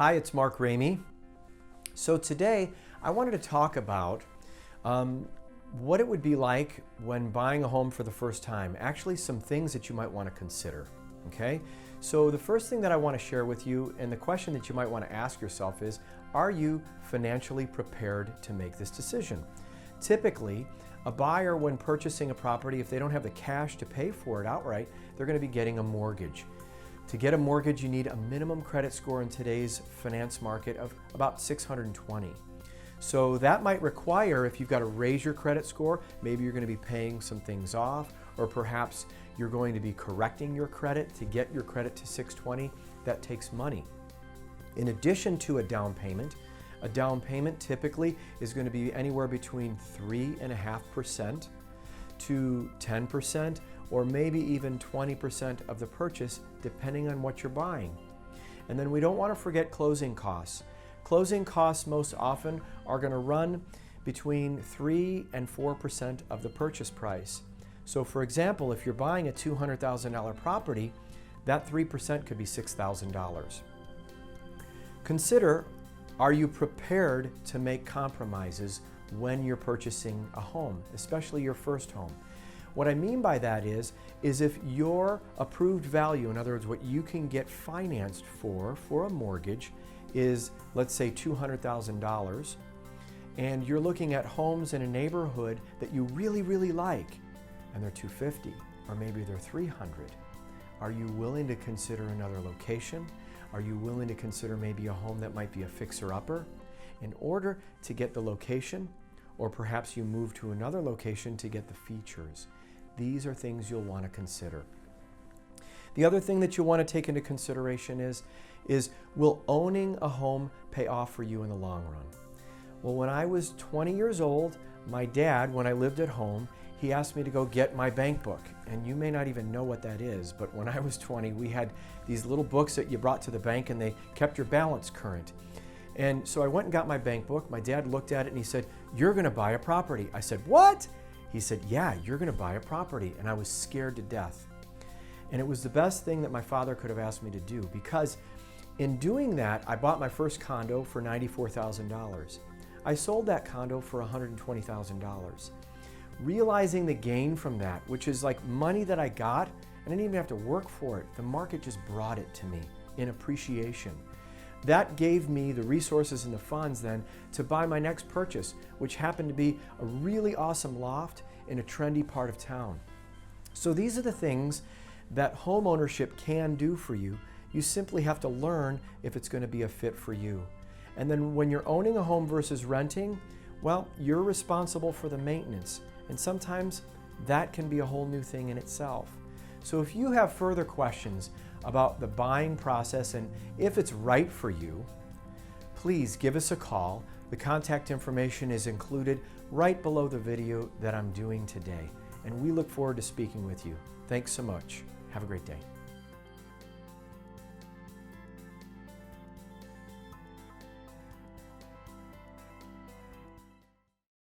Hi, it's Mark Ramey. So today I wanted to talk about what it would be like when buying a home for the first time. Actually, some things that you might want to consider. Okay? So the first thing that I want to share with you, and the question that you might want to ask yourself is, are you financially prepared to make this decision? Typically, a buyer, when purchasing a property, if they don't have the cash to pay for it outright, they're going to be getting a mortgage. To get a mortgage, you need a minimum credit score in today's finance market of about 620. So that might require, if you've got to raise your credit score, maybe you're going to be paying some things off, or perhaps you're going to be correcting your credit to get your credit to 620. That takes money. In addition to a down payment typically is going to be anywhere between 3.5% to 10%, or maybe even 20% of the purchase, depending on what you're buying. And then we don't want to forget closing costs. Closing costs most often are going to run between 3 and 4% of the purchase price. So for example, if you're buying a $200,000 property, that 3% could be $6,000. Consider, are you prepared to make compromises when you're purchasing a home, especially your first home? What I mean by that is if your approved value, in other words, what you can get financed for a mortgage is, let's say, $200,000, and you're looking at homes in a neighborhood that you really, really like, and they're $250, or maybe they're $300. Are you willing to consider another location? Are you willing to consider maybe a home that might be a fixer-upper in order to get the location, or perhaps you move to another location to get the features? These are things you'll want to consider. The other thing that you'll want to take into consideration is will owning a home pay off for you in the long run? Well, when I was 20 years old, my dad, when I lived at home, he asked me to go get my bank book. And you may not even know what that is, but when I was 20, we had these little books that you brought to the bank and they kept your balance current. And so I went and got my bank book. My dad looked at it and he said, "You're going to buy a property." I said, "What?" He said, "Yeah, you're going to buy a property." And I was scared to death. And it was the best thing that my father could have asked me to do, because in doing that, I bought my first condo for $94,000. I sold that condo for $120,000. Realizing the gain from that, which is like money that I got, I didn't even have to work for it. The market just brought it to me in appreciation. That gave me the resources and the funds then to buy my next purchase, which happened to be a really awesome loft in a trendy part of town. So these are the things that home ownership can do for you. You simply have to learn if it's going to be a fit for you. And then when you're owning a home versus renting, well, you're responsible for the maintenance. And sometimes that can be a whole new thing in itself. So if you have further questions about the buying process and if it's right for you, please give us a call. The contact information is included right below the video that I'm doing today. And we look forward to speaking with you. Thanks so much. Have a great day.